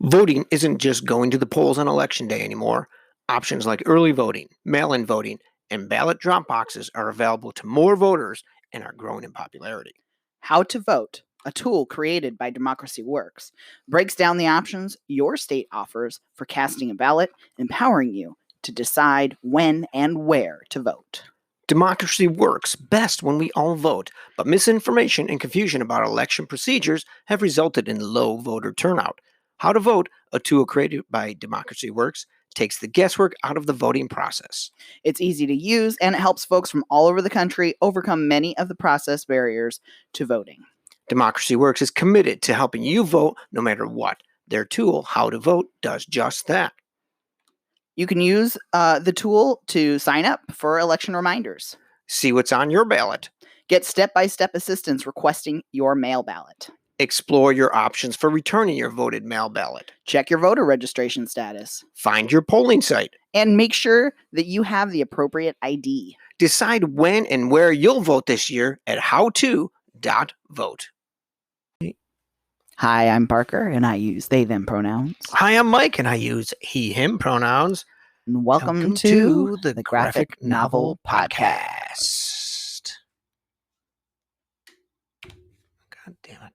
Voting isn't just going to the polls on election day anymore. Options like early voting, mail-in voting, and ballot drop boxes are available to more voters and are growing in popularity. How to Vote, a tool created by Democracy Works, breaks down the options your state offers for casting a ballot, empowering you to decide when and where to vote. Democracy works best when we all vote, but misinformation and confusion about election procedures have resulted in low voter turnout. How to Vote, a tool created by Democracy Works, takes the guesswork out of the voting process. It's easy to use, and it helps folks from all over the country overcome many of the process barriers to voting. Democracy Works is committed to helping you vote no matter what. Their tool, How to Vote, does just that. You can use the tool to sign up for election reminders. See what's on your ballot. Get step-by-step assistance requesting your mail ballot. Explore your options for returning your voted mail ballot. Check your voter registration status. Find your polling site. And make sure that you have the appropriate ID. Decide when and where you'll vote this year at howto.vote. Hi, I'm Parker, and I use they, them pronouns. Hi, I'm Mike, and I use he, him pronouns. And welcome to the Graphic Novel Podcast. God damn it.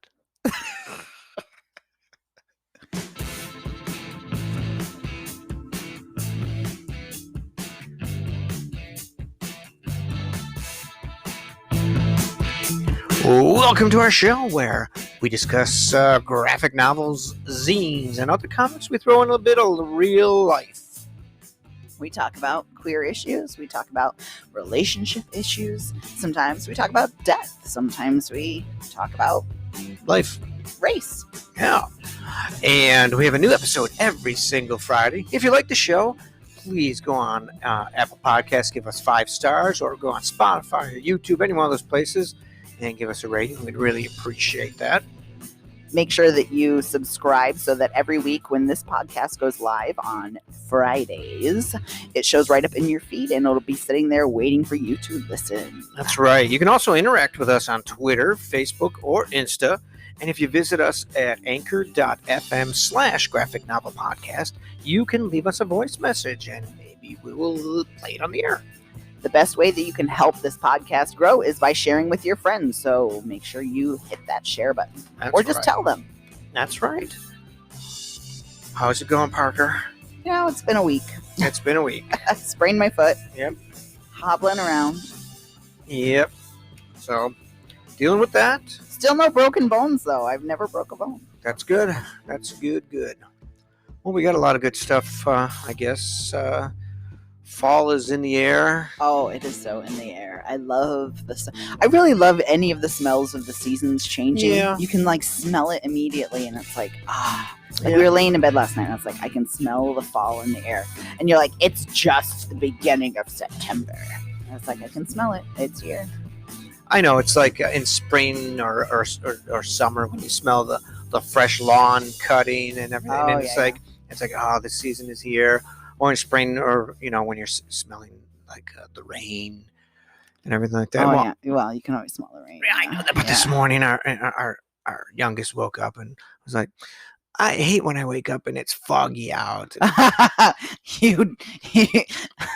Welcome to our show where we discuss graphic novels, zines, and other comics. We throw in a bit of real life. We talk about queer issues. We talk about relationship issues. Sometimes we talk about death. Sometimes we talk about Life. race. Yeah. And we have a new episode every single Friday. If you like the show, please go on Apple Podcasts, give us 5 stars, or go on Spotify or YouTube, any one of those places, and give us a rating. We'd really appreciate that. Make sure that you subscribe so that every week when this podcast goes live on Fridays, it shows right up in your feed and it'll be sitting there waiting for you to listen. That's right. You can also interact with us on Twitter, Facebook, or Insta. And if you visit us at anchor.fm/graphic novel podcast, you can leave us a voice message and maybe we will play it on the air. The best way that you can help this podcast grow is by sharing with your friends. So make sure you hit that share button. Or just tell them. That's right. How's it going, Parker? You know, it's been a week. It's been a week. I sprained my foot. Yep. Hobbling around. Yep. So, dealing with that. Still no broken bones, though. I've never broke a bone. That's good. That's good. Well, we got a lot of good stuff, I guess. Fall is in the air. Oh, it is so in the air. I love I really love any of the smells of the seasons changing. Yeah. You can like smell it immediately, and it's like we were laying in bed last night, and I was like, I can smell the fall in the air, and you're like, it's just the beginning of September. And it's like I can smell it. It's here. I know it's like in spring or summer when you smell the fresh lawn cutting and everything. Oh, and it's like the season is here. Or in spring, or when you're smelling like the rain and everything like that. Oh, well, yeah. Well, you can always smell the rain. I know that, but this morning our youngest woke up and was like, "I hate when I wake up and it's foggy out." And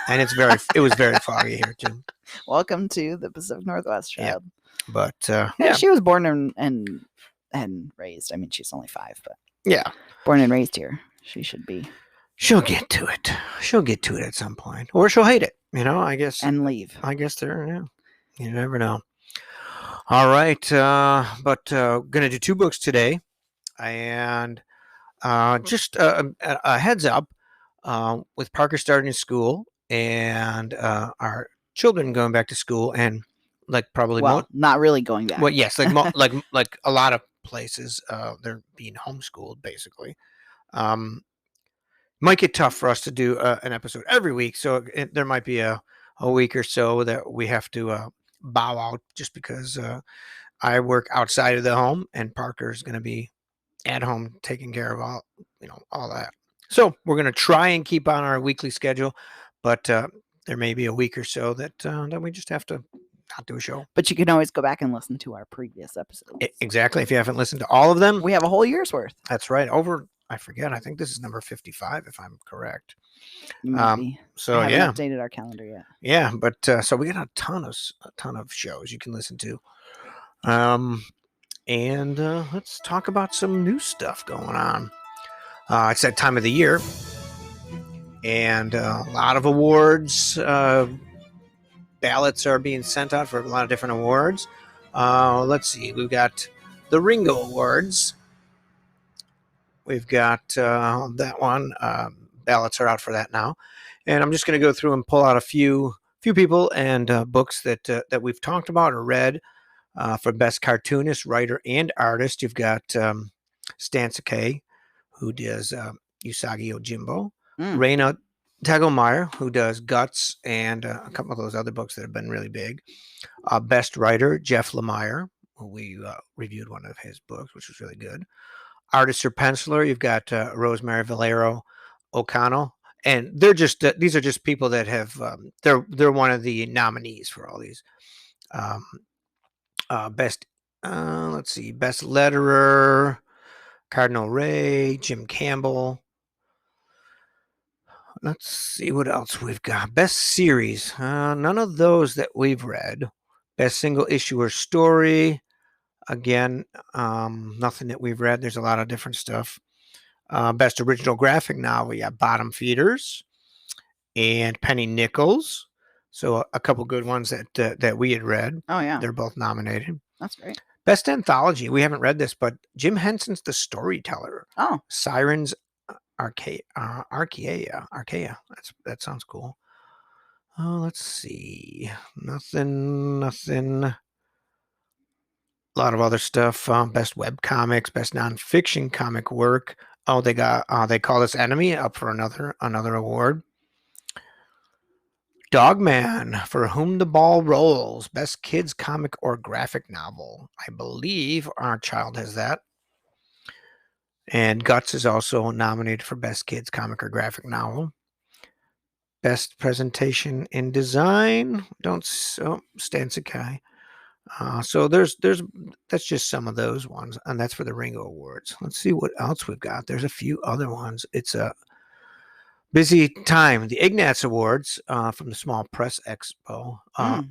it was very foggy here too. Welcome to the Pacific Northwest, child. Yeah. But she was born and raised. I mean, she's only 5, but yeah, born and raised here. She should be. She'll get to it. She'll get to it at some point, or she'll hate it. I guess, and leave. I guess you never know. All right, but gonna do 2 books today, and just a heads up, with Parker starting school and our children going back to school, and like probably not really going back. Well, yes, like like a lot of places, they're being homeschooled basically. Might get tough for us to do an episode every week, so there might be a week or so that we have to bow out just because I work outside of the home and Parker's going to be at home taking care of all that. So we're going to try and keep on our weekly schedule, but there may be a week or so that we just have to not do a show. But you can always go back and listen to our previous episodes. Exactly. If you haven't listened to all of them, we have a whole year's worth. That's right. Over I forget. I think this is number 55, if I'm correct. You might be. So I haven't yeah, updated our calendar yet. yeah. But so we got a ton of shows you can listen to. And let's talk about some new stuff going on. It's that time of the year, and a lot of awards. Ballots are being sent out for a lot of different awards. Let's see. We've got the Ringo Awards. We've got that one. Ballots are out for that now, and I'm just going to go through and pull out a few people and books that we've talked about or read. For best cartoonist, writer, and artist, you've got Stan Sakai, who does Usagi Yojimbo, Reina Tegelmeyer, who does Guts, and a couple of those other books that have been really big. Best writer, Jeff Lemire, who we reviewed one of his books, which was really good. Artist or penciler, you've got Rosemary Valero O'Connell, and they're just these are just people that have they're one of the nominees for all these. Best let's see, best letterer, Cardinal Ray, Jim Campbell. Let's see what else we've got. Best series, none of those that we've read. Best single issue or story, again, nothing that we've read. There's a lot of different stuff. Best original graphic novel, yeah, Bottom Feeders and Penny Nichols. So a couple good ones that we had read. Oh yeah, they're both nominated. That's great. Best anthology, we haven't read this, but Jim Henson's The Storyteller. Oh, Sirens Archaea. That sounds cool. Oh, let's see. Nothing. A lot of other stuff. Best web comics, best nonfiction comic work. Oh, they got They Call Us Enemy up for another award. Dogman, For Whom the Ball Rolls, best kids comic or graphic novel. I believe our child has that. And Guts is also nominated for best kids comic or graphic novel. Best presentation in design. Stan Sakai. So there's that's just some of those ones, and that's for the Ringo Awards. Let's see what else we've got. There's a few other ones. It's a busy time. The Ignatz Awards from the Small Press Expo.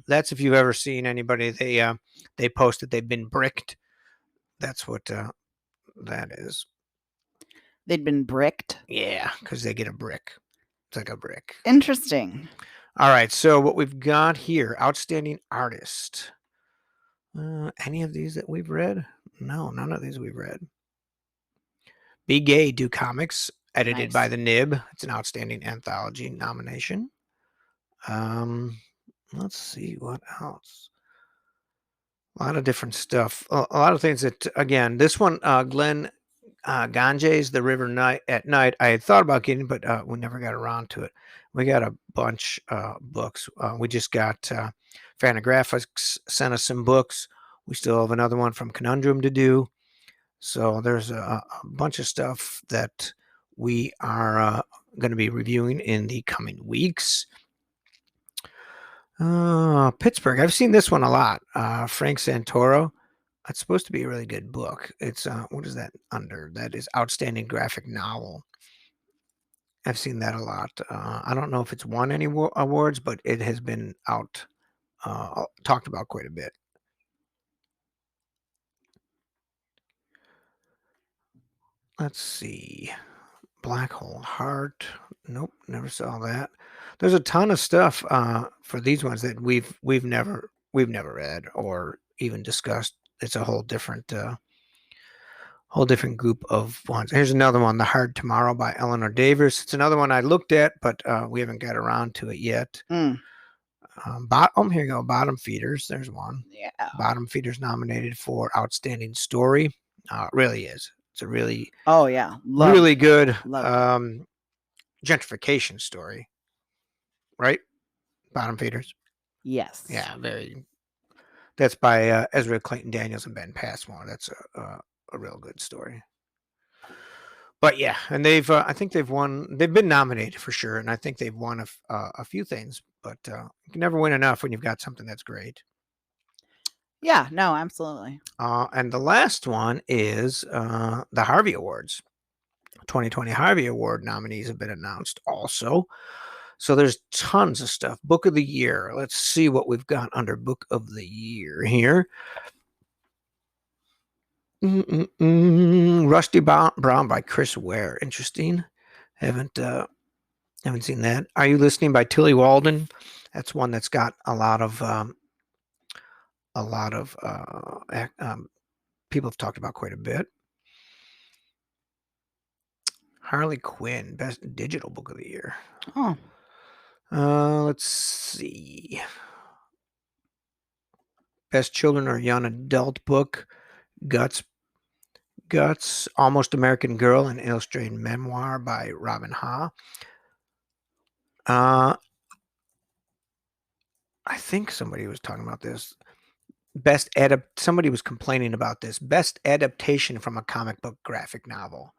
That's if you've ever seen anybody. They post that they've been bricked. That's what that is. They'd been bricked? Yeah, because they get a brick. It's like a brick. Interesting. All right, so what we've got here, outstanding artist. Any of these that we've read? No, none of these we've read. Be Gay, Do Comics, edited by the Nib. It's an outstanding anthology nomination. Let's see what else. A lot of different stuff. A lot of things that, again, this one, Glenn Gange's The River at Night, I had thought about getting, but we never got around to it. We got a bunch of books. We just got Fantagraphics sent us some books. We still have another one from Conundrum to do. So there's a bunch of stuff that we are going to be reviewing in the coming weeks. Pittsburgh. I've seen this one a lot. Frank Santoro. It's supposed to be a really good book. It's what is that under? That is outstanding graphic novel. I've seen that a lot. I don't know if it's won any awards, but it has been out talked about quite a bit. Let's see. Black Hole Heart. Nope, never saw that. There's a ton of stuff for these ones that we've never read or even discussed. It's a whole different group of ones. Here's another one, The Hard Tomorrow by Eleanor Davis. It's another one I looked at, but we haven't got around to it yet. Here you go. Bottom Feeders. There's one. Yeah. Bottom Feeders nominated for Outstanding Story. It really is. It's a really really good gentrification story, right? Bottom Feeders. Yes. Yeah, very. That's by Ezra Clayton Daniels and Ben Passmore. That's a real good story. But yeah, and I think they've won. They've been nominated for sure, and I think they've won a few things. But you can never win enough when you've got something that's great. Yeah, no, absolutely. And the last one is the Harvey Awards. 2020 Harvey Award nominees have been announced also. So there's tons of stuff. Book of the year. Let's see what we've got under book of the year here. Rusty Brown by Chris Ware. Interesting. Haven't seen that. Are You Listening by Tilly Walden? That's one that's got a lot of people have talked about quite a bit. Harley Quinn, best digital book of the year. Oh. Let's see. Best children or young adult book. Guts, Almost American Girl, an illustrated memoir by Robin Ha. I think somebody was talking about this. Somebody was complaining about this. Best adaptation from a comic book graphic novel.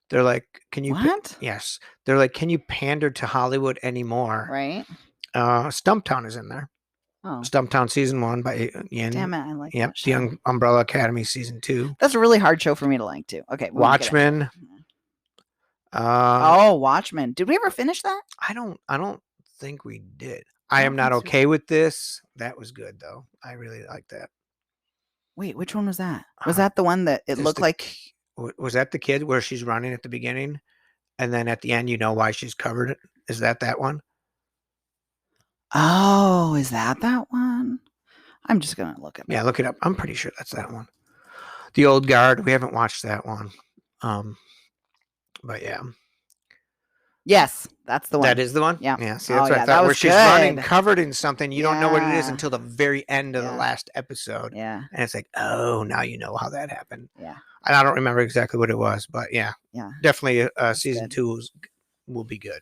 They're like, can you? What? Yes. They're like, can you pander to Hollywood anymore? Right. Stumptown is in there. Oh. Stumptown season 1 by Ian. Damn it, I like Yep. that show. The Umbrella Academy season 2. That's a really hard show for me to like too. Okay. Watchmen. Watchmen. Did we ever finish that? I don't think we did. I Am Not Okay with This. That was good though. I really liked that. Wait, which one was that? Was that the one that it looked like? Was that the kid where she's running at the beginning, and then at the end you know why she's covered? Is that one? Oh, is that one? I'm just gonna look it up. Yeah, look it up. I'm pretty sure that's that one. The Old Guard. We haven't watched that one. But yeah. Yes, that's the one. That is the one? Yeah. Yeah. See, that's what I thought. Where she's running covered in something. You don't know what it is until the very end of the last episode. Yeah. And it's like, oh, now you know how that happened. Yeah. And I don't remember exactly what it was, but yeah. Yeah. Definitely season 2 will be good.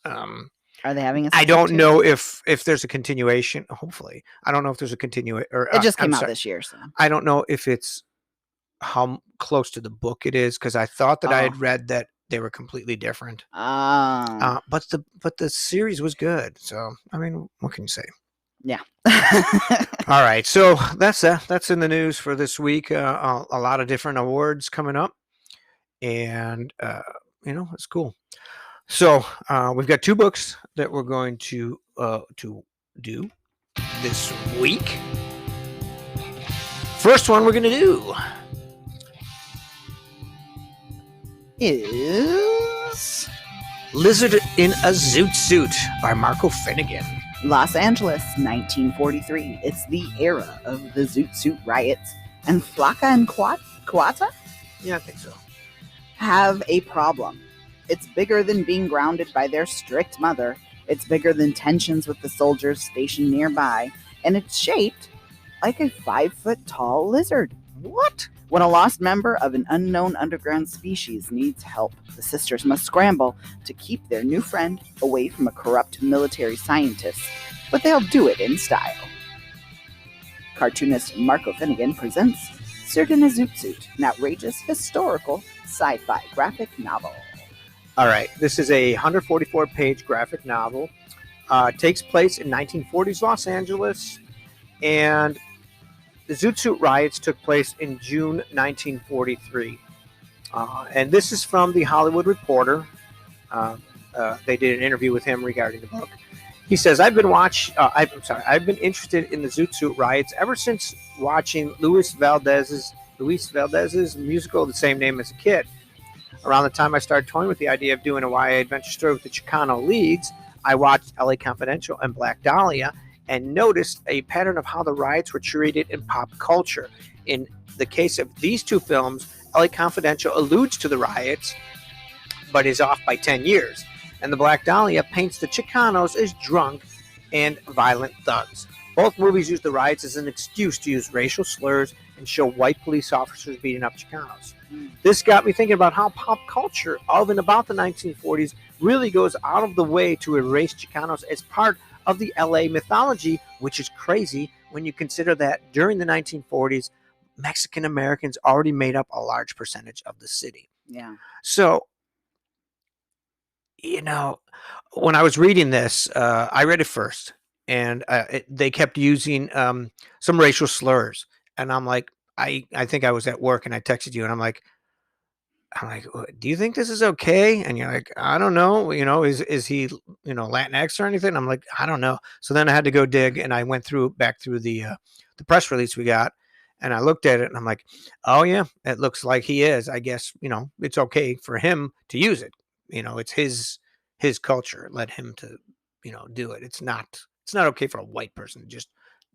Are they having a I don't know if there's a continuation. Hopefully. I don't know if there's a continuation. It just came out this year. So I don't know if it's how close to the book it is, because I thought that I had read that they were completely different. But the series was good. So, I mean, what can you say? Yeah. All right. So that's in the news for this week. A lot of different awards coming up, and it's cool. So we've got 2 books that we're going to do this week. First one we're going to do is Lizard in a Zoot Suit by Marco Finnegan. Los Angeles, 1943. It's the era of the Zoot Suit riots, and Flocka and Quata? Yeah, I think so. Have a problem. It's bigger than being grounded by their strict mother. It's bigger than tensions with the soldiers stationed nearby, and it's shaped like a 5-foot-tall lizard. What? When a lost member of an unknown underground species needs help, the sisters must scramble to keep their new friend away from a corrupt military scientist, but they'll do it in style. Cartoonist Marco Finnegan presents Lizard in a Zoot Suit, an outrageous historical sci-fi graphic novel. All right, this is a 144-page graphic novel. Takes place in 1940s Los Angeles, and the Zoot Suit riots took place in June 1943. And this is from The Hollywood Reporter. They did an interview with him regarding the book. He says, I've been interested in the Zoot Suit riots ever since watching Luis Valdez's musical of the same name as a kid. Around the time I started toying with the idea of doing a YA adventure story with the Chicano leads, I watched LA Confidential and Black Dahlia and noticed a pattern of how the riots were treated in pop culture. In the case of these 2 films, LA Confidential alludes to the riots, but is off by 10 years. And the Black Dahlia paints the Chicanos as drunk and violent thugs. Both movies use the riots as an excuse to use racial slurs and show white police officers beating up Chicanos. This got me thinking about how pop culture of and about the 1940s really goes out of the way to erase Chicanos as part of the LA mythology, which is crazy when you consider that during the 1940s, Mexican Americans already made up a large percentage of the city. Yeah. So, when I was reading this, I read it first, and they kept using some racial slurs, and I'm like, I think I was at work, and I texted you, and I'm like, I'm like, do you think this is okay? And you're like, I don't know. Is he, Latinx or anything? I'm like, I don't know. So then I had to go dig, and I went back through the press release we got, and I looked at it, and I'm like, oh yeah, it looks like he is. I guess it's okay for him to use it. It's his culture. Let him to do it. It's not okay for a white person to just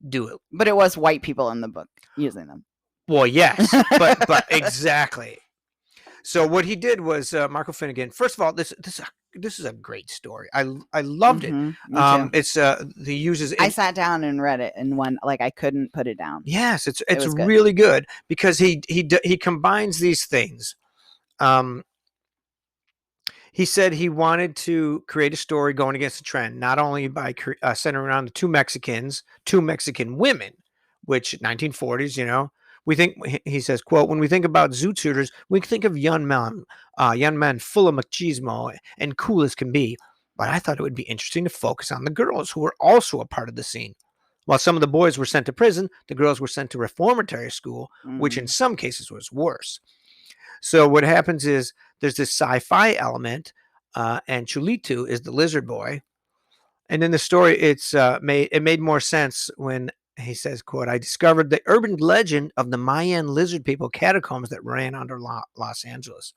do it. But it was white people in the book using them. Well, yes, but exactly. So what he did was Marco Finnegan. First of all, this is a great story. I loved it. Me too. It's he uses. I sat down and read it, and I couldn't put it down. Yes, it's was good. really good because he combines these things. He said he wanted to create a story going against the trend, not only by centering around the two Mexican women, which 1940s, we think, he says, quote, when we think about Zoot Suiters, we think of young men full of machismo and cool as can be. But I thought it would be interesting to focus on the girls who were also a part of the scene. While some of the boys were sent to prison, the girls were sent to reformatory school, which in some cases was worse. So what happens is there's this sci-fi element, and Chulito is the lizard boy. And in the story, it made more sense when he says, quote, I discovered the urban legend of the Mayan lizard people catacombs that ran under Los Angeles.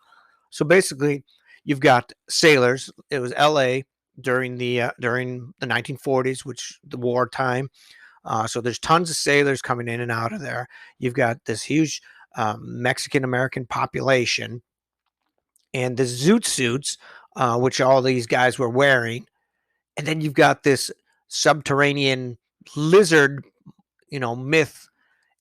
So basically, you've got sailors. It was L.A. during the 1940s, which the wartime. So there's tons of sailors coming in and out of there. You've got this huge Mexican-American population, and the zoot suits, which all these guys were wearing. And then you've got this subterranean lizard, myth.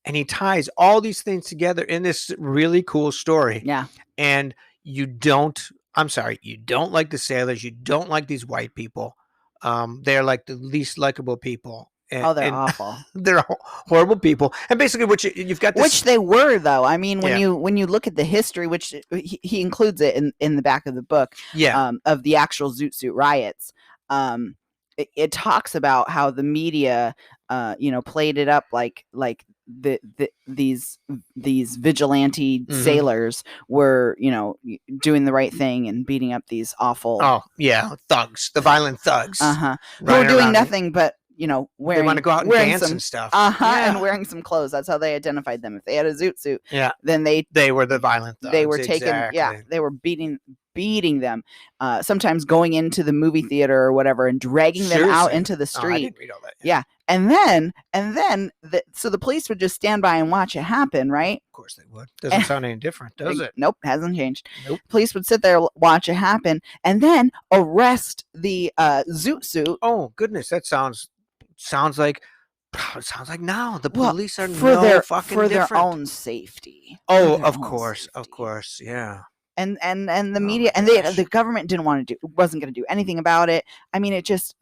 And he ties all these things together in this really cool story. Yeah. And you don't like the sailors. You don't like these white people. They're like the least likable people. They're awful. They're horrible people. And basically, you've got this, which they were, though. I mean, when you look at the history, which he includes it in the back of the book, of the actual Zoot Suit riots, it talks about how the media, played it up like these vigilante sailors were, doing the right thing and beating up these awful thugs, the violent thugs, who were doing nothing but wearing, they want to go out and dance and stuff, and wearing some clothes. That's how they identified them. If they had a zoot suit, then they were the violent thugs. They were taken, they were beating them, sometimes going into the movie theater or whatever and dragging them out into the street. I didn't read all that. And then so the police would just stand by and watch it happen, right? Of course they would. Doesn't sound any different, does it? Nope, hasn't changed. Nope. Police would sit there, watch it happen, and then arrest the zoot suit. Oh goodness, that sounds like now the police are for their own safety. Oh, of course, yeah. And the media and the government didn't want to wasn't going to do anything about it. I mean, it just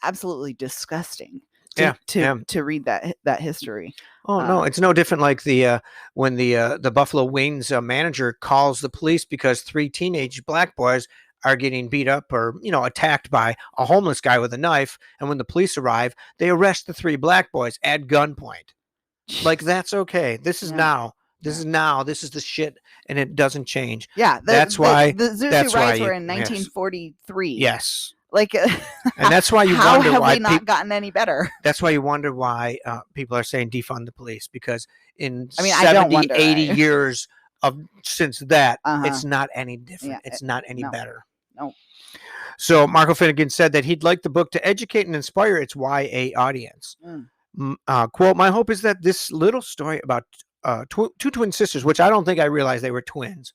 absolutely disgusting to read that history. Oh no, it's no different like when the Buffalo Wings manager calls the police because 3 teenage black boys are getting beat up or attacked by a homeless guy with a knife, and when the police arrive, they arrest the 3 black boys at gunpoint. Like, that's okay. This is now. This is the shit, and it doesn't change. Yeah, that's why the Zoot riots were in 1943. Yes. Like, and that's why you how wonder have why we not gotten any better? That's why you wonder why people are saying defund the police, because in I don't wonder, 80 years since that, it's not any different. It's not any better. No. So Marco Finnegan said that he'd like the book to educate and inspire its YA audience. Quote, my hope is that this little story about two twin sisters, which I don't think I realized they were twins,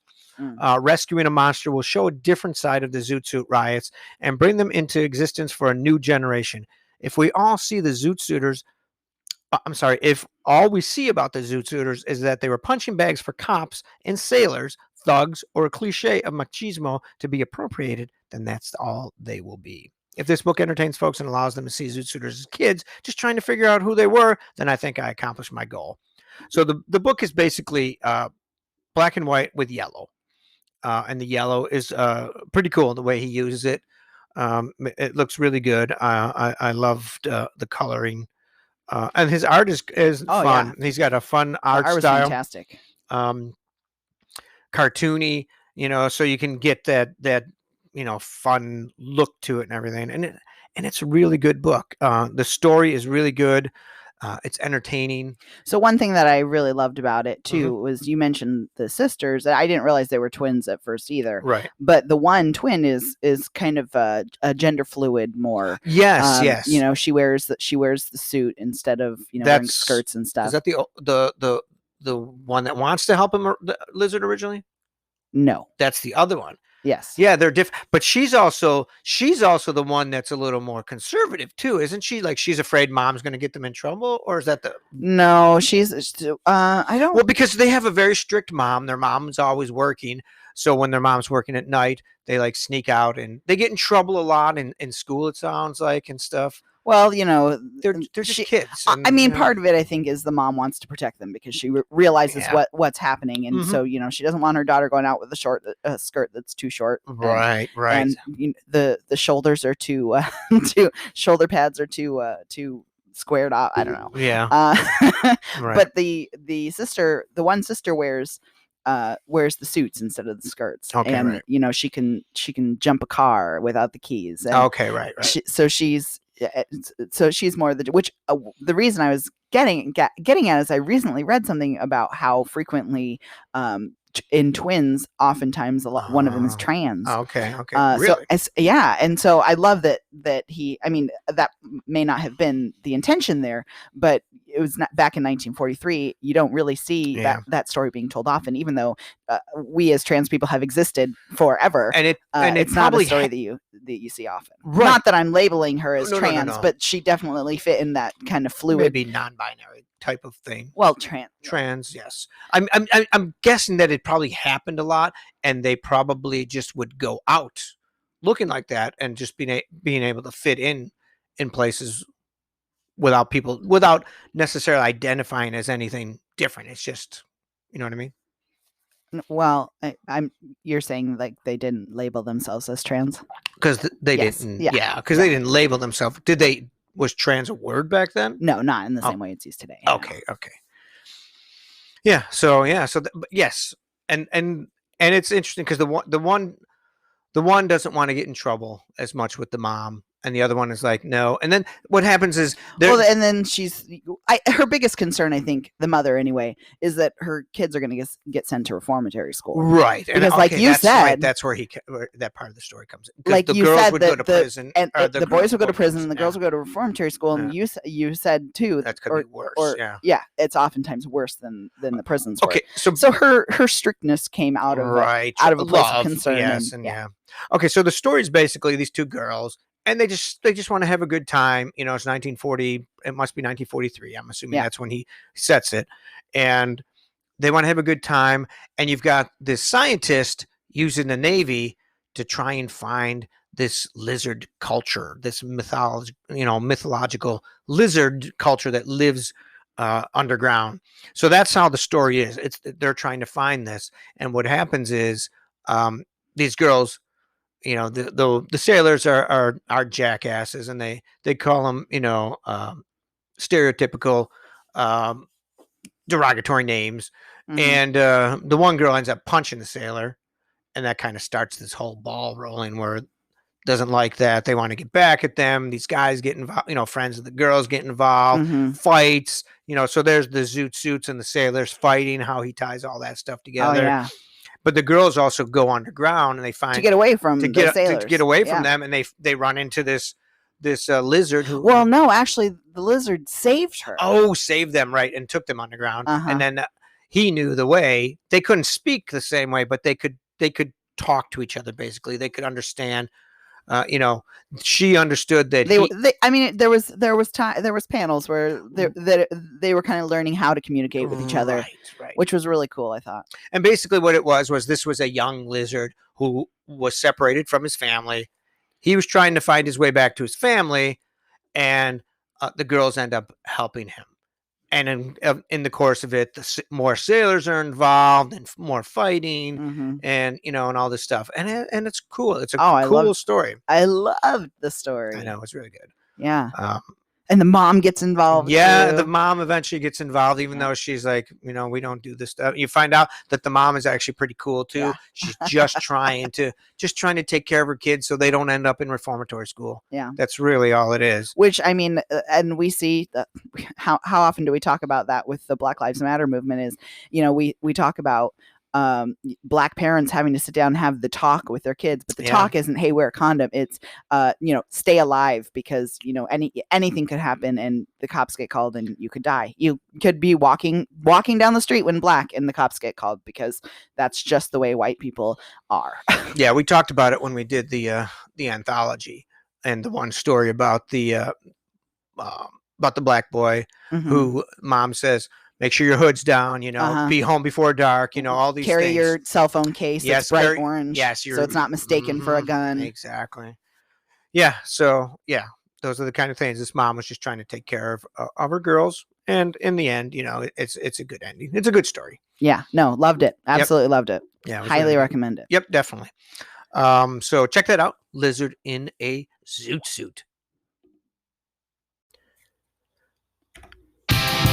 rescuing a monster, will show a different side of the Zoot Suit riots and bring them into existence for a new generation. If we all see the Zoot Suiters, if all we see about the Zoot Suiters is that they were punching bags for cops and sailors, thugs, or a cliche of machismo to be appropriated, then that's all they will be. If this book entertains folks and allows them to see Zoot Suiters as kids just trying to figure out who they were, then I think I accomplished my goal. So the book is basically black and white with yellow. And the yellow is pretty cool the way he uses it. It looks really good. I loved the coloring. And his art is fun. Yeah. He's got a fun art style. Fantastic. cartoony, so you can get that fun look to it and everything. And it's a really good book. The story is really good. It's entertaining. So one thing that I really loved about it Mm-hmm. too was you mentioned the sisters. I didn't realize they were twins at first either. Right. But the one twin is kind of a gender fluid more. Yes, yes. She wears the suit instead of wearing skirts and stuff. Is that the one that wants to help him, the lizard, originally? No, that's the other one. Yes. Yeah, they're different. But she's also the one that's a little more conservative too, isn't she? Like, she's afraid mom's going to get them in trouble, or is that the? No, she's. I don't. Well, because they have a very strict mom. Their mom's always working, so when their mom's working at night, they like sneak out and they get in trouble a lot in school. It sounds like, and stuff. Well, they're just kids. I mean, part of it, I think, is the mom wants to protect them because she realizes what's happening, and so she doesn't want her daughter going out with a skirt that's too short. Right. And the shoulders are too shoulder pads are too squared off. I don't know. Yeah. Right. But the one sister wears the suits instead of the skirts. Okay, and right. she can jump a car without the keys. And okay, right. So she's more the reason I was getting at is I recently read something about how frequently in twins oftentimes one of them is trans. Okay. Really? So and so I love that he, I mean, that may not have been the intention there, but it was not back in 1943. You don't really see that story being told often, even though we as trans people have existed forever. And it's not a story that you see often. Right. Not that I'm labeling her as trans, no. but she definitely fit in that kind of fluid, maybe non-binary type of thing. Well, trans, yes. I'm guessing that it probably happened a lot, and they probably just would go out looking like that and just being able to fit in places without necessarily identifying as anything different. It's just, you know what I mean? Well, you're saying like they didn't label themselves as trans because they didn't. Yeah, because they didn't label themselves. Did they? Was trans a word back then? No, not in the same way it's used today. Okay. Yeah. So yes, and it's interesting because the one doesn't want to get in trouble as much with the mom, and the other one is like, no. And then what happens is and then her biggest concern, I think, the mother anyway, is that her kids are going to get sent to reformatory school, right? Because like you said, that's where that part of the story comes in. Like the you girls said, would go to prison, and the boys would go to prison, and the girls would go to reformatory school. And you said too that could be worse. It's oftentimes worse than the prisons. Okay, so her strictness came out of a place of concern. Yes, Okay, so the story is basically these two girls, and they just want to have a good time. It's 1940. It must be 1943. I'm assuming that's when he sets it, and they want to have a good time. And you've got this scientist using the Navy to try and find this lizard culture, this mythological lizard culture that lives underground. So that's how the story is. They're trying to find this, and what happens is these girls. The sailors are jackasses, and they call them stereotypical derogatory names. Mm-hmm. And the one girl ends up punching the sailor, and that kind of starts this whole ball rolling where it doesn't like that. They want to get back at them. These guys get involved, friends of the girls get involved, fights, so there's the Zoot suits and the sailors fighting, how he ties all that stuff together. Oh, yeah. But the girls also go underground, and they find to get away from the sailors. To get away from them, and they run into this lizard who. Well, no, actually, the lizard saved her. Oh, saved them, right, and took them underground, and then he knew the way. They couldn't speak the same way, but they could talk to each other. Basically, they could understand. She understood that there was panels where they were kind of learning how to communicate with each other, right. Which was really cool, I thought. And basically what it was this was a young lizard who was separated from his family. He was trying to find his way back to his family, and the girls end up helping him. And in the course of it, more sailors are involved and more fighting, and and all this stuff. And it's cool. It's a cool story. I loved the story. I know, it's really good. Yeah. And the mom gets involved. Yeah, too. the mom eventually gets involved, even though she's like, we don't do this stuff. You find out that the mom is actually pretty cool too. Yeah. She's just trying to take care of her kids so they don't end up in reformatory school. Yeah. That's really all it is. Which, I mean, and we see that how often do we talk about that with the Black Lives Matter movement is, we talk about Black parents having to sit down and have the talk with their kids, but the talk isn't, hey, wear a condom. It's, stay alive because, anything could happen and the cops get called and you could die. You could be walking down the street when Black and the cops get called because that's just the way white people are. Yeah, we talked about it when we did the anthology and the one story about the Black boy who mom says, make sure your hood's down, be home before dark, all these Carry things. your cell phone case. Yes, bright orange. Yes, so it's not mistaken for a gun. Exactly. Yeah. So yeah, those are the kind of things. This mom was just trying to take care of her girls, and in the end, it's a good ending. It's a good story. Yeah. No, loved it. Absolutely loved it. Yeah, highly recommend it. Yep, definitely. So check that out. Lizard in a Zoot suit.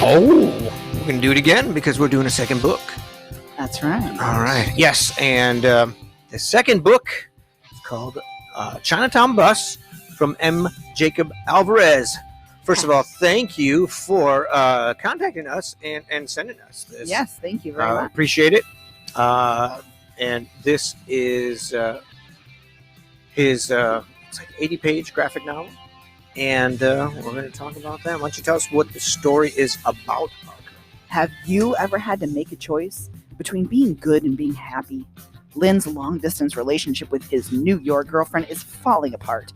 Oh, we're going to do it again because we're doing a second book. That's right. All right. Yes. And the second book is called Chinatown Bus from M. Jacob Alvarez. First of all, thank you for contacting us and sending us this. Yes, thank you very much. Appreciate it. And this is his it's like 80-page graphic novel. And we're going to talk about that. Why don't you tell us what the story is about, Parker? Have you ever had to make a choice between being good and being happy? Lynn's long-distance relationship with his New York girlfriend is falling apart.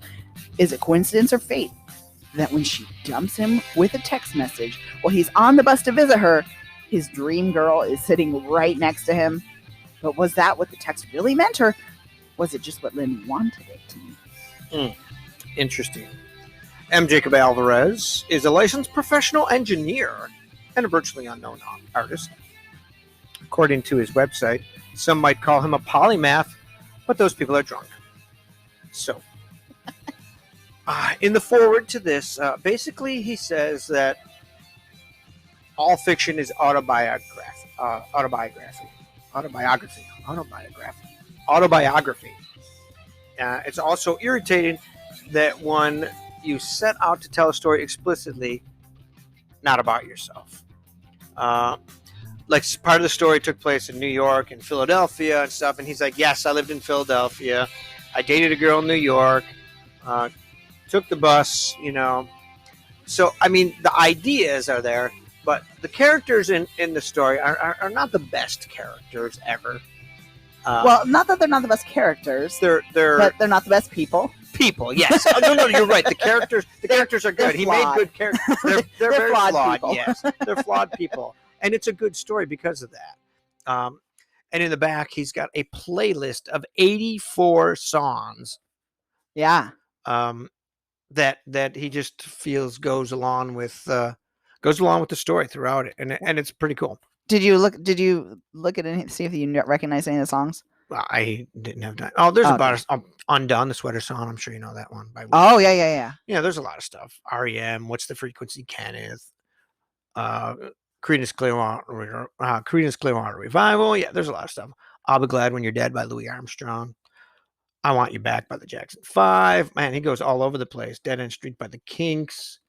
Is it coincidence or fate that when she dumps him with a text message while he's on the bus to visit her, his dream girl is sitting right next to him? But was that what the text really meant, or was it just what Lynn wanted it to mean? Interesting. M. Jacob Alvarez is a licensed professional engineer and a virtually unknown artist. According to his website, some might call him a polymath, but those people are drunk. So, in the foreword to this, basically he says that all fiction is autobiography. It's also irritating that when you set out to tell a story explicitly, not about yourself. Like part of the story took place in New York and Philadelphia and stuff, and he's like, yes, I lived in Philadelphia. I dated a girl in New York, took the bus, So, I mean, the ideas are there, but the characters in the story are not the best characters ever. Well, not that they're not the best characters, but they're not the best people. People, yes. No, you're right. The characters are good. He made good characters. They're very flawed. Yes, they're flawed people, and it's a good story because of that. And in the back, he's got a playlist of 84 songs. Yeah. That he just feels goes along with the story throughout it, and it's pretty cool. Did you look at it, see if you recognize any of the songs? I didn't have time. Oh, there's about Undone, the Sweater Song. I'm sure you know that one. Oh, yeah. Yeah, there's a lot of stuff. REM, What's the Frequency, Kenneth, Creedence Clearwater Revival. Yeah, there's a lot of stuff. I'll Be Glad When You're Dead by Louis Armstrong. I Want You Back by the Jackson 5. Man, he goes all over the place. Dead End Street by the Kinks.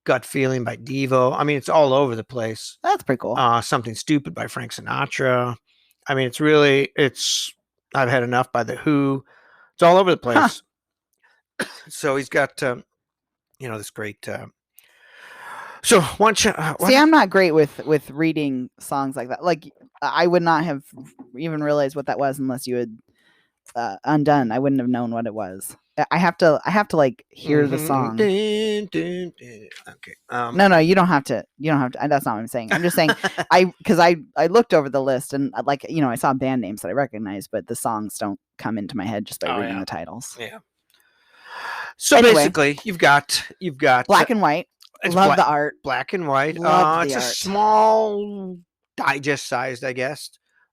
Gut Feeling by Devo. I mean, it's all over the place. That's pretty cool. Something Stupid by Frank Sinatra. I mean, I've Had Enough by The Who. It's all over the place. Huh. So he's got, this great. So I'm not great with reading songs like that. Like, I would not have even realized what that was unless you had Undone. I wouldn't have known what it was. I have to like hear the song. Okay. No, you don't have to. That's not what I'm saying. I'm just saying because I looked over the list and I saw band names that I recognize, but the songs don't come into my head just by reading the titles. Yeah. So basically, you've got black and white. Love the art. Black and white. It's a small digest sized, I guess.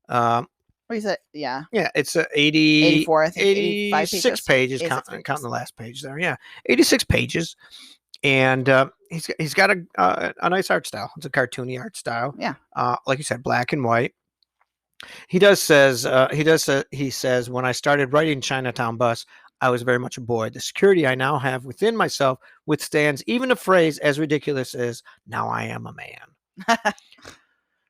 What is it? Yeah. Yeah, it's 84, I think. 86 pages, pages. counting the last page there. Yeah, 86 pages. And he's got a nice art style. It's a cartoony art style. Yeah. Like you said, black and white. He says, when I started writing Chinatown Bus, I was very much a boy. The security I now have within myself withstands even a phrase as ridiculous as now I am a man.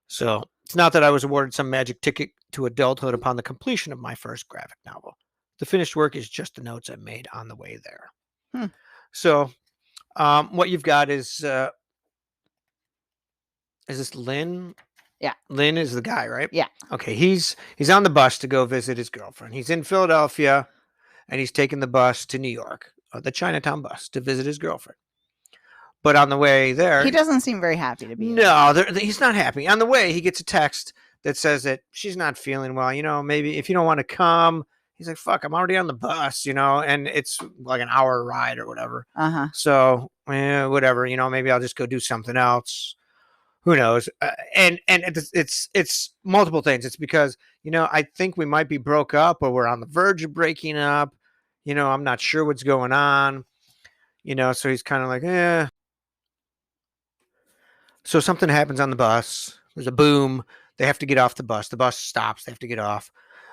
So it's not that I was awarded some magic ticket to adulthood upon the completion of my first graphic novel. The finished work is just the notes I made on the way there. So what you've got is this Lynn? Yeah. Lynn is the guy, right? Yeah. Okay. He's on the bus to go visit his girlfriend. He's in Philadelphia, and he's taking the bus to New York, the Chinatown bus, to visit his girlfriend. But on the way there, he doesn't seem very happy to be. No, he's not happy. On the way, he gets a text that says that she's not feeling well. Maybe if you don't want to come. He's like, fuck, I'm already on the bus, and it's like an hour ride or whatever. So, whatever, maybe I'll just go do something else. Who knows? And it's multiple things. It's because, I think we might be broke up or we're on the verge of breaking up. I'm not sure what's going on. So he's kind of like, eh. So something happens on the bus. There's a boom. They have to get off the bus. The bus stops. They have to get off.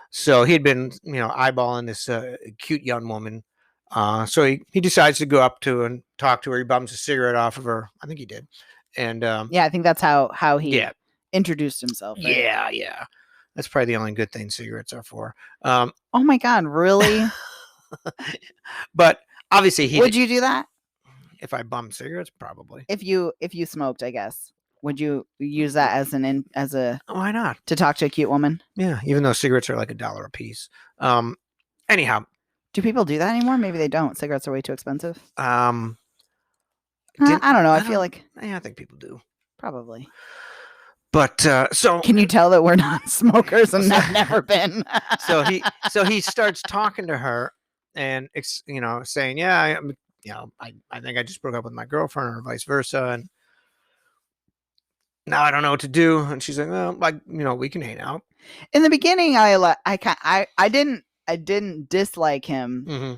So he had been, eyeballing this cute young woman. So he decides to go up to and talk to her. He bums a cigarette off of her. I think he did. And yeah, I think that's how he introduced himself. Right? Yeah. That's probably the only good thing cigarettes are for. Oh my God, really? But obviously would you do that? If I bummed cigarettes, probably. If you smoked, I guess. Would you use that as a why not? To talk to a cute woman? Yeah, even though cigarettes are like $1 a piece. Anyhow. Do people do that anymore? Maybe they don't. Cigarettes are way too expensive. I don't know. I feel like I think people do. Probably. But so can you tell that we're not smokers and have never been? so he starts talking to her and saying, yeah, I think I just broke up with my girlfriend or vice versa, and now I don't know what to do. And she's like, well, we can hang out. In the beginning, I didn't dislike him. Mm-hmm.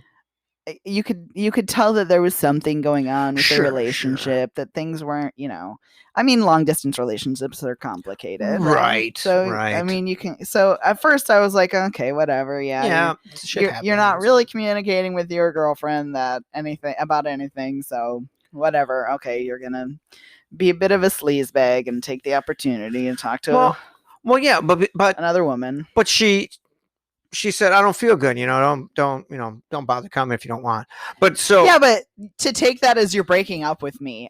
You could tell that there was something going on with the relationship, that things weren't, long distance relationships are complicated. Right. So, right. So at first I was like, okay, whatever. Yeah. You're not really communicating with your girlfriend about anything. So whatever. Okay. You're going to be a bit of a sleazebag and take the opportunity and talk to yeah, but another woman. But she said, I don't feel good, don't bother coming if you don't want. But so yeah, but to take that as you're breaking up with me,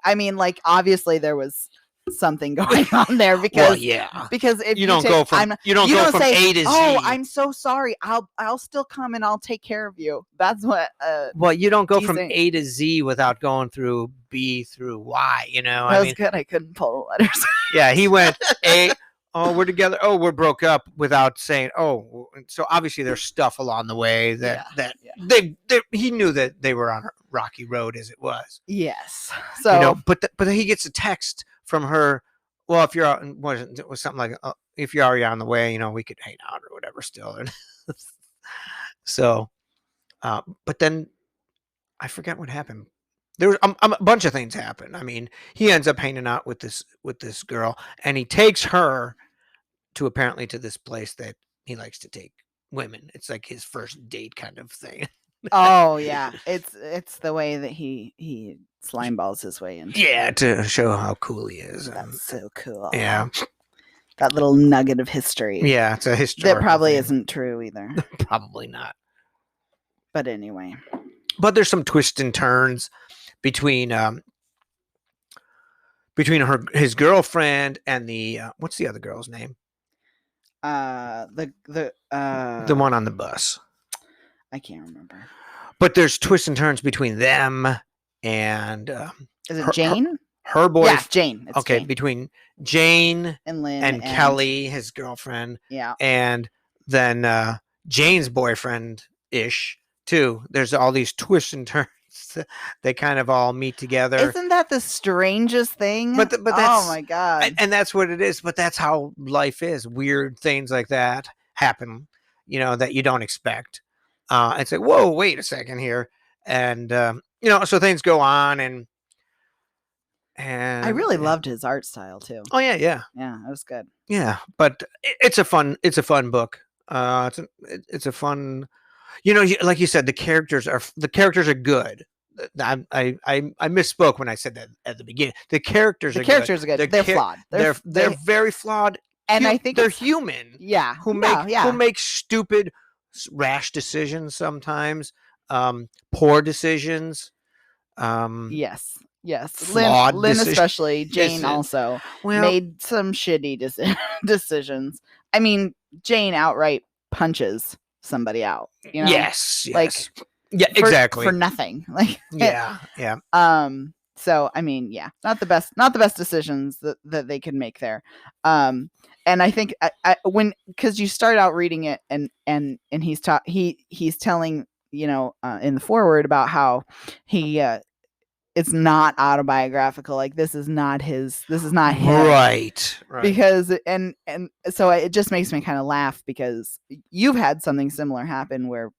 obviously there was something going on there because because if you don't go from A to Z. Oh, I'm so sorry. I'll still come and I'll take care of you. That's what. Well, you don't go from A to Z without going through B through Y. That was good. I couldn't pull the letters. Yeah, he went A. Oh, we're together. Oh, we're broke up without saying. Oh, so obviously there's stuff along the way that he knew that they were on a rocky road as it was. Yes. So, but he gets a text from her. Well, if you're out, it was something like, if you're already on the way, we could hang out or whatever still. So, but then I forget what happened. There was a bunch of things happen. He ends up hanging out with this girl, and he takes her apparently to this place that he likes to take women. It's like his first date kind of thing. Oh yeah, it's the way that he slime balls his way in. Yeah, to show how cool he is. That's so cool. Yeah, that little nugget of history. Yeah, it's a history that probably isn't true either. Probably not. But anyway, there's some twists and turns between his girlfriend and the what's the other girl's name? The one on the bus. I can't remember. But there's twists and turns between them and is it Jane? Her boyfriend. Yeah, Jane. It's okay, Jane. Between Jane and Lynn and Kelly, his girlfriend. Yeah. And then Jane's boyfriend ish too. There's all these twists and turns. They kind of all meet together. Isn't that the strangest thing? But that's, oh my God. And that's what it is. But that's how life is. Weird things like that happen, that you don't expect. It's like, whoa, wait a second here. And, so things go on, and And I really loved his art style too. Oh yeah, yeah, Yeah, it was good. yeah. But it's a fun book. It's a fun. Like you said, the characters are good. I misspoke when I said that at the beginning. The characters The are good. characters are good. They're flawed. They're very flawed. And I think they're human. Yeah. Who make stupid, rash decisions sometimes. Poor decisions. Yes. Flawed Lynn decisions. especially. Jane also made some shitty decisions. I mean, Jane outright punches somebody out. Yes. Like, yeah, exactly. For nothing. Like, yeah. So I mean, yeah, not the best decisions that they can make there. And I think because you start out reading it and he's telling in the foreword about how he it's not autobiographical, like this is not him, right, because and so it just makes me kind of laugh because you've had something similar happen where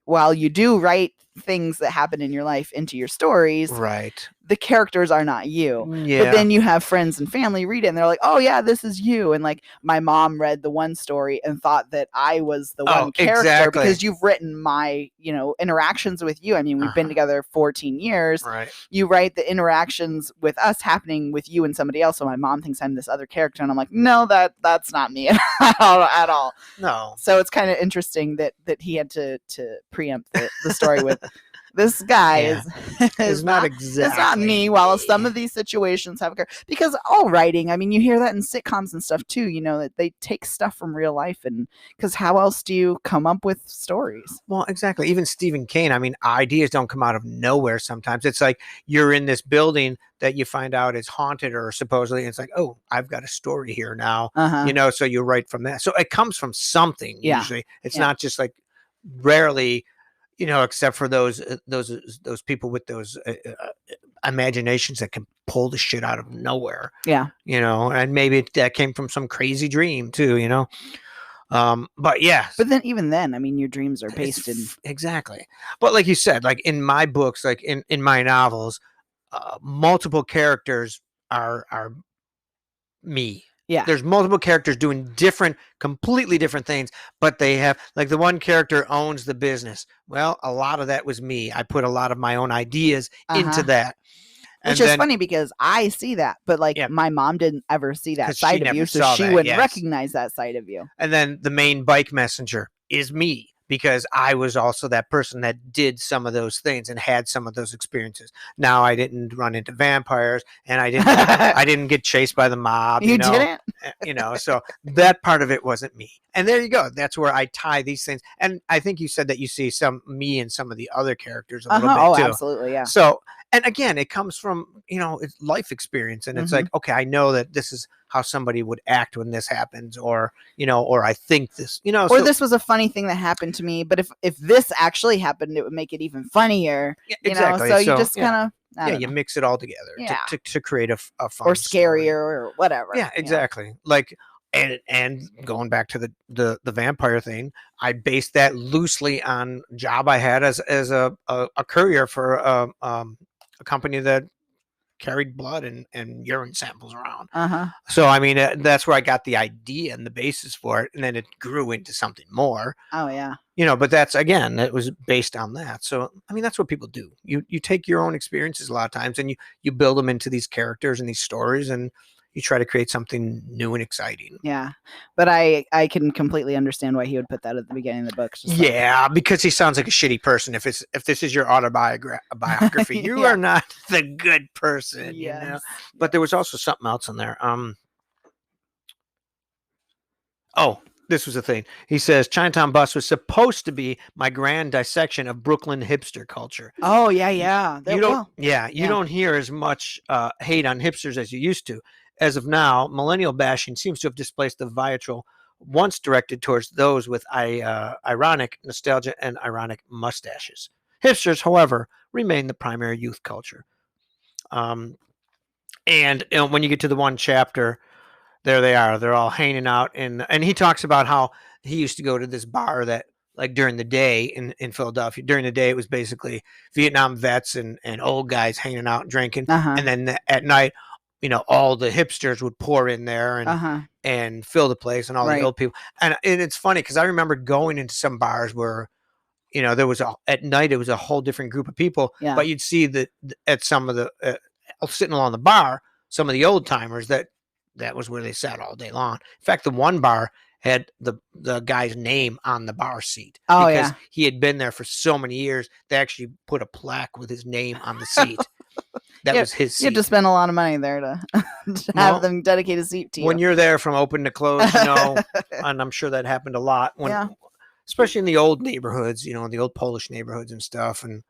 while you do write things that happen in your life into your stories, right, the characters are not you. Yeah. But then you have friends and family read it and they're like, oh yeah, this is you. And like my mom read the one story and thought that I was the one character, exactly. because you've written my, interactions with you. I mean, we've been together 14 years. Right. You write the interactions with us happening with you and somebody else. So my mom thinks I'm this other character. And I'm like, no, that's not me at all. No. So it's kind of interesting that he had to preempt the story with this guy is not exactly. It's not me. While some of these situations have occurred, because all writing, I mean, you hear that in sitcoms and stuff too. That they take stuff from real life, and because how else do you come up with stories? Well, exactly. Even Stephen King. I mean, ideas don't come out of nowhere. Sometimes it's like you're in this building that you find out is haunted or supposedly, and it's like, oh, I've got a story here now. So you write from that. So it comes from something. Usually, it's not just like rarely. Except for those people with those imaginations that can pull the shit out of nowhere. Yeah. And maybe that came from some crazy dream too. But yeah. But then even then, I mean, your dreams are based in exactly. But like you said, like in my books, like in my novels, multiple characters are me. Yeah. There's multiple characters doing completely different things, but they have, like, the one character owns the business. Well, a lot of that was me. I put a lot of my own ideas into that. Which is funny because I see that, but my mom didn't ever see that side of you, so she wouldn't recognize that side of you. And then the main bike messenger is me, because I was also that person that did some of those things and had some of those experiences. Now, I didn't run into vampires, and I didn't get chased by the mob. You didn't? So that part of it wasn't me. And there you go. That's where I tie these things. And I think you said that you see some me and some of the other characters a little bit too. Oh, absolutely, yeah. So, and again, it comes from, it's life experience. And it's like, okay, I know that this is how somebody would act when this happens, or, or I think this, or this was a funny thing that happened to me, but if this actually happened, it would make it even funnier. Yeah, exactly. So you just kind of, you mix it all together to create a fun or scarier story. or whatever. Yeah, exactly. Like, and going back to the vampire thing, I based that loosely on a job I had as a courier for a company that carried blood and urine samples around. So I mean, that's where I got the idea and the basis for it, and then it grew into something more. Oh yeah. But that's, again, it was based on that. So I mean, that's what people do. You take your own experiences a lot of times, and you build them into these characters and these stories, and you try to create something new and exciting. Yeah. But I can completely understand why he would put that at the beginning of the book. Yeah, because he sounds like a shitty person. If this is your autobiography, you are not the good person. Yes. But there was also something else in there. This was the thing. He says, Chinatown Bus was supposed to be my grand dissection of Brooklyn hipster culture. Oh, yeah. You don't hear as much hate on hipsters as you used to. As of now, millennial bashing seems to have displaced the vitriol once directed towards those with ironic nostalgia and ironic mustaches. Hipsters, however, remain the primary youth culture. And when you get to the one chapter, there they are. They're all hanging out, and he talks about how he used to go to this bar that like during the day in Philadelphia. During the day, it was basically Vietnam vets and old guys hanging out and drinking. Uh-huh. And then at night, all the hipsters would pour in there and fill the place, and all the Right. old people. And it's funny because I remember going into some bars where, there was at night, it was a whole different group of people, Yeah. but you'd see that at some of the, sitting along the bar, some of the old timers that was where they sat all day long. In fact, the one bar had the guy's name on the bar seat because he had been there for so many years. They actually put a plaque with his name on the seat. That was his seat. You had to spend a lot of money there to have them dedicate a seat to you. When you're there from open to close, and I'm sure that happened a lot especially in the old neighborhoods, the old Polish neighborhoods and stuff. And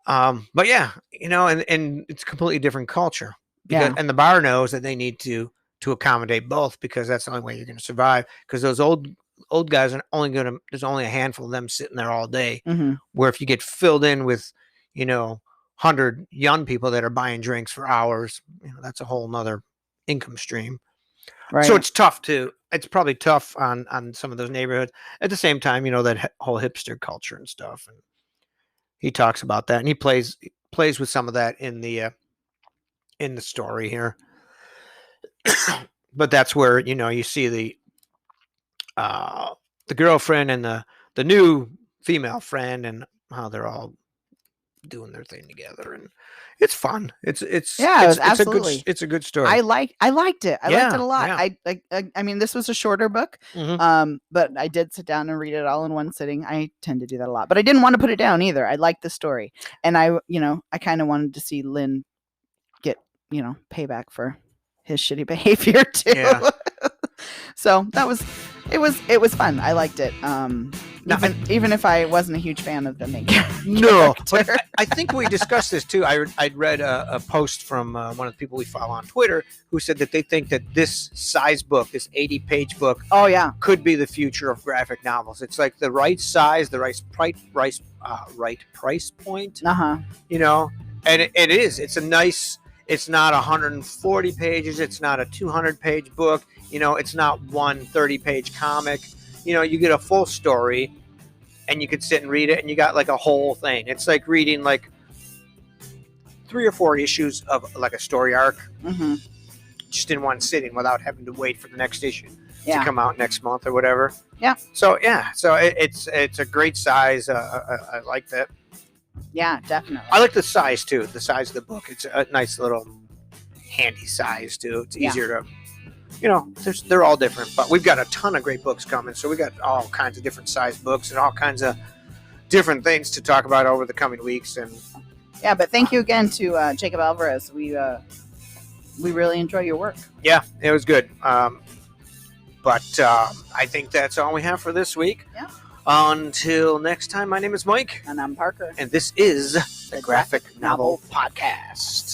but yeah, and it's a completely different culture. And the bar knows that they need to accommodate both, because that's the only way you're going to survive. Because those old guys are there's only a handful of them sitting there all day. Mm-hmm. Where if you get filled in with, 100 young people that are buying drinks for hours, that's a whole nother income stream. Right. So it's probably tough on some of those neighborhoods. At the same time, that whole hipster culture and stuff. And he talks about that, and he plays with some of that in the story here. But that's where, you see the girlfriend and the new female friend, and how they're all doing their thing together, and it's fun. It's absolutely. It's a good story. I liked it. I liked it a lot. Yeah. I mean, this was a shorter book, but I did sit down and read it all in one sitting. I tend to do that a lot, but I didn't want to put it down either. I liked the story, and I kind of wanted to see Lynn get, payback for his shitty behavior too. Yeah. So it was fun. I liked it. Even if I wasn't a huge fan of the main character. No, but I think we discussed this too. I'd read a post from one of the people we follow on Twitter, who said that they think that this size book, this 80-page book, could be the future of graphic novels. It's like the right size, the right price point. And it is. It's a nice. It's not 140 pages. It's not a 200-page book. It's not one 30-page comic. You get a full story, and you could sit and read it, and you got like a whole thing. It's like reading like 3 or 4 issues of like a story arc, just in one sitting, without having to wait for the next issue to come out next month or whatever. Yeah. So it's a great size. I like that. Yeah, definitely. I like the size too. The size of the book. It's a nice little handy size too. It's easier to, they're all different, but we've got a ton of great books coming. So we got all kinds of different size books and all kinds of different things to talk about over the coming weeks. And but thank you again to Jacob Alvarez. We really enjoy your work. Yeah, it was good. But I think that's all we have for this week. Yeah. Until next time, my name is Mike. And I'm Parker. And this is the Graphic Novel Podcast.